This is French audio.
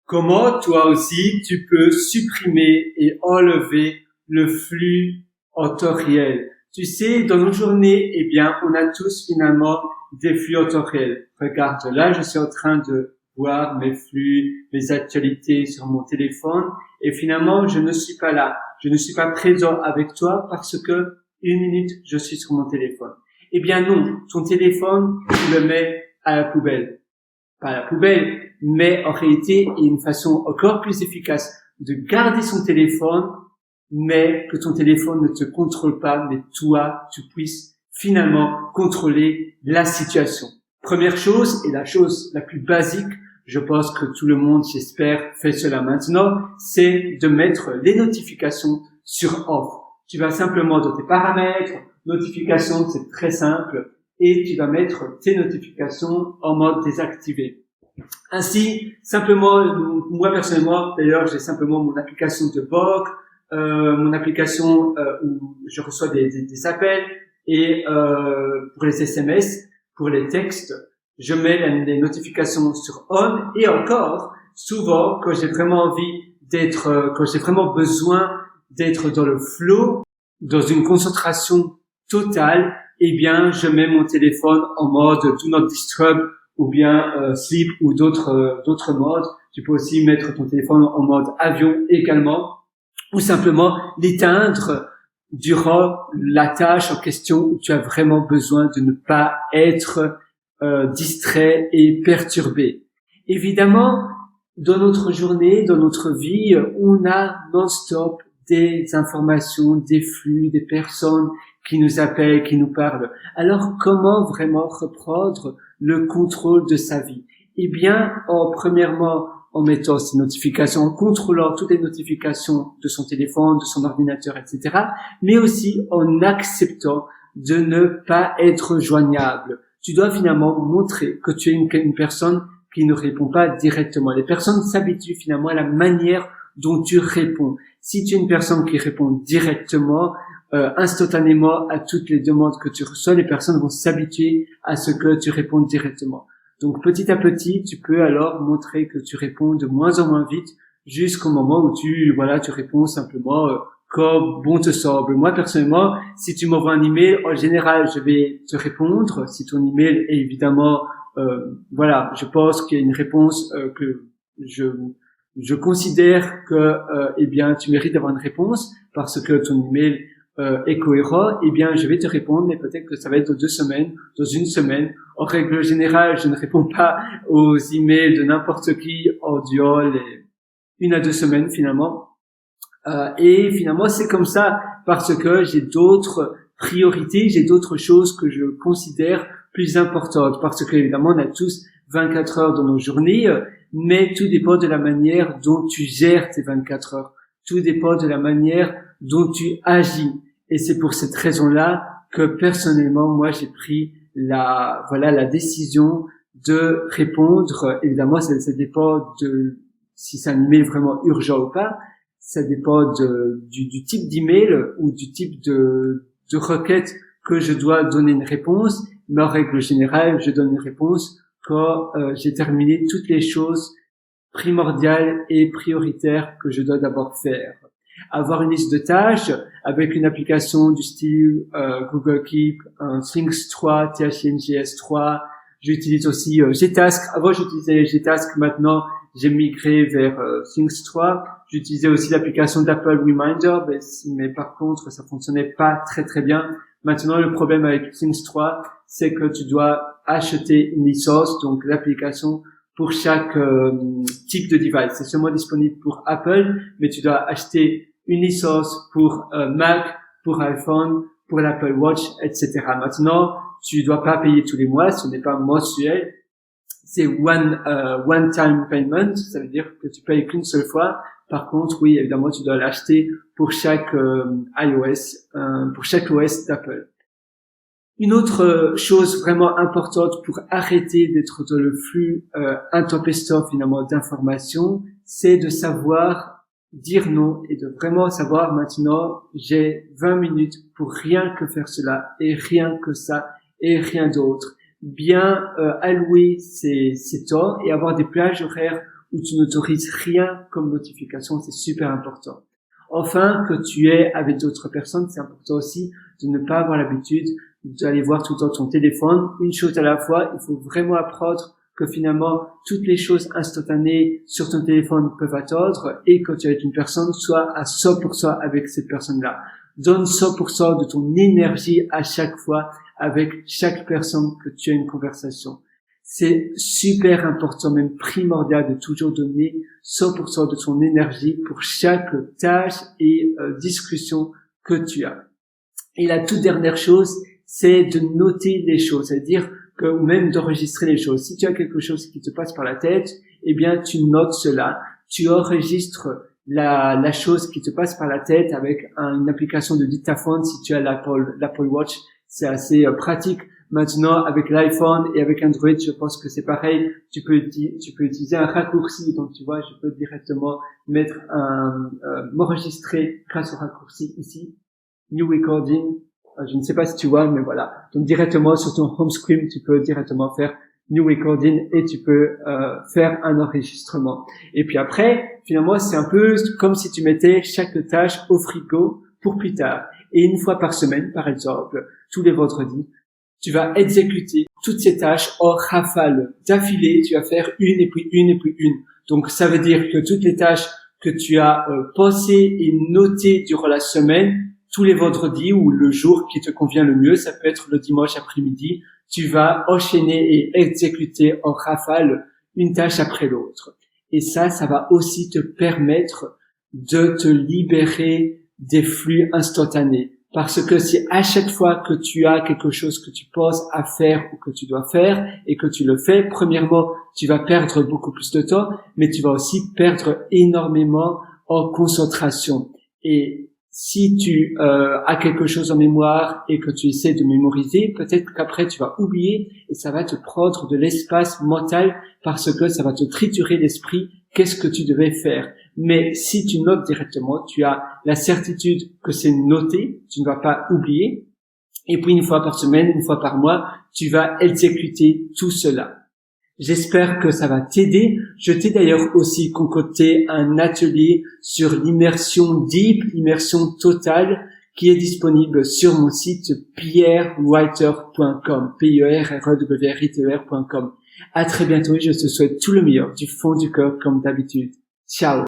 Comment toi aussi tu peux supprimer et enlever le flux en temps réel. Tu sais, dans nos journées, eh bien, on a tous finalement des flux en temps réel. Regarde, là, je suis en train de voir mes flux, mes actualités sur mon téléphone et finalement, je ne suis pas là. Je ne suis pas présent avec toi parce que une minute, je suis sur mon téléphone. Eh bien non, ton téléphone, tu le mets à la poubelle. Pas à la poubelle, mais en réalité, il y a une façon encore plus efficace de garder son téléphone, mais que ton téléphone ne te contrôle pas, mais toi, tu puisses finalement contrôler la situation. Première chose, et la chose la plus basique, je pense que tout le monde, j'espère, fait cela maintenant, c'est de mettre les notifications sur off. Tu vas simplement dans tes paramètres, notifications, c'est très simple, et tu vas mettre tes notifications en mode désactivé. Ainsi, simplement, moi personnellement, d'ailleurs, j'ai simplement mon application de Borg, mon application où je reçois des appels et pour les SMS, pour les textes, je mets les notifications sur on et encore, souvent, quand j'ai vraiment envie d'être, quand j'ai vraiment besoin d'être dans le flow, dans une concentration totale, eh bien, je mets mon téléphone en mode Do Not Disturb ou bien Sleep ou d'autres modes. Tu peux aussi mettre ton téléphone en mode avion également ou simplement l'éteindre durant la tâche en question où tu as vraiment besoin de ne pas être distrait et perturbé. Évidemment, dans notre journée, dans notre vie, on a non-stop des informations, des flux, des personnes qui nous appellent, qui nous parlent. Alors, comment vraiment reprendre le contrôle de sa vie? Eh bien, premièrement, en mettant ses notifications, en contrôlant toutes les notifications de son téléphone, de son ordinateur, etc., mais aussi en acceptant de ne pas être joignable. Tu dois finalement montrer que tu es une personne qui ne répond pas directement. Les personnes s'habituent finalement à la manière dont tu réponds. Si tu es une personne qui répond directement, instantanément à toutes les demandes que tu reçois, les personnes vont s'habituer à ce que tu réponds directement. Donc petit à petit, tu peux alors montrer que tu réponds de moins en moins vite jusqu'au moment où tu réponds simplement comme bon te semble. Moi personnellement, si tu m'envoies un email, en général, je vais te répondre. Si ton email est évidemment je pense qu'il y a une réponse que je considère que eh bien tu mérites d'avoir une réponse parce que ton email est cohérent, eh bien je vais te répondre, mais peut-être que ça va être dans 2 semaines, dans une semaine. En règle générale, je ne réponds pas aux emails de n'importe qui en dehors les 1 à 2 semaines finalement. Et finalement c'est comme ça parce que j'ai d'autres priorités, j'ai d'autres choses que je considère plus importantes parce que évidemment on a tous 24 heures dans nos journées, mais tout dépend de la manière dont tu gères tes 24 heures. Tout dépend de la manière dont tu agis. Et c'est pour cette raison-là que personnellement, moi, j'ai pris la décision de répondre. Évidemment, ça dépend de si c'est un email vraiment urgent ou pas. Ça dépend du type d'email ou du type de requête que je dois donner une réponse. Mais en règle générale, je donne une réponse quand j'ai terminé toutes les choses primordiales et prioritaires que je dois d'abord faire. Avoir une liste de tâches avec une application du style Google Keep, Things 3, THNGS 3. J'utilise aussi Gtask. Avant, j'utilisais Gtask. Maintenant, j'ai migré vers Things 3. J'utilisais aussi l'application d'Apple Reminder, mais par contre, ça fonctionnait pas très très bien. Maintenant, le problème avec Things 3, c'est que tu dois acheter une licence, donc l'application pour chaque type de device. C'est seulement disponible pour Apple, mais tu dois acheter une licence pour Mac, pour iPhone, pour l'Apple Watch, etc. Maintenant, tu dois pas payer tous les mois, ce n'est pas mensuel, c'est one time payment, ça veut dire que tu payes qu'une seule fois. Par contre, oui, évidemment, tu dois l'acheter pour chaque iOS, pour chaque OS d'Apple. Une autre chose vraiment importante pour arrêter d'être dans le flux intempestif finalement d'informations, c'est de savoir dire non et de vraiment savoir maintenant j'ai 20 minutes pour rien que faire cela et rien que ça et rien d'autre. Bien allouer ses temps et avoir des plages horaires où tu n'autorises rien comme notification, c'est super important. Enfin, que tu es avec d'autres personnes, c'est important aussi de ne pas avoir l'habitude d'aller voir tout le temps ton téléphone, une chose à la fois. Il faut vraiment apprendre que finalement, toutes les choses instantanées sur ton téléphone peuvent attendre, et quand tu es avec une personne, sois à 100% avec cette personne-là. Donne 100% de ton énergie à chaque fois avec chaque personne que tu as une conversation. C'est super important, même primordial, de toujours donner 100% de ton énergie pour chaque tâche et discussion que tu as. Et la toute dernière chose, c'est de noter les choses, c'est-à-dire que, ou même d'enregistrer les choses. Si tu as quelque chose qui te passe par la tête, eh bien, tu notes cela, tu enregistres la chose qui te passe par la tête avec une application de dictaphone. Si tu as l'Apple Watch, c'est assez pratique. Maintenant, avec l'iPhone et avec Android, je pense que c'est pareil. Tu peux utiliser un raccourci. Donc, tu vois, je peux directement m'enregistrer grâce au raccourci ici. New Recording. Je ne sais pas si tu vois, mais voilà. Donc, directement sur ton home screen, tu peux directement faire New Recording et tu peux faire un enregistrement. Et puis après, finalement, c'est un peu comme si tu mettais chaque tâche au frigo pour plus tard. Et une fois par semaine, par exemple, tous les vendredis, tu vas exécuter toutes ces tâches en rafale, d'affilée. Tu vas faire une et puis une et puis une. Donc, ça veut dire que toutes les tâches que tu as pensées et notées durant la semaine, tous les vendredis ou le jour qui te convient le mieux, ça peut être le dimanche après-midi, tu vas enchaîner et exécuter en rafale une tâche après l'autre. Et ça va aussi te permettre de te libérer des flux instantanés. Parce que si à chaque fois que tu as quelque chose que tu penses à faire ou que tu dois faire et que tu le fais, premièrement, tu vas perdre beaucoup plus de temps, mais tu vas aussi perdre énormément en concentration. Et si tu as quelque chose en mémoire et que tu essaies de mémoriser, peut-être qu'après tu vas oublier et ça va te prendre de l'espace mental parce que ça va te triturer l'esprit. Qu'est-ce que tu devais faire? Mais si tu notes directement, tu as la certitude que c'est noté, tu ne vas pas oublier. Et puis une fois par semaine, une fois par mois, tu vas exécuter tout cela. J'espère que ça va t'aider. Je t'ai d'ailleurs aussi concocté un atelier sur l'immersion deep, l'immersion totale, qui est disponible sur mon site pierrewriter.com, pierrewriter.com. À très bientôt et je te souhaite tout le meilleur du fond du cœur comme d'habitude. Ciao.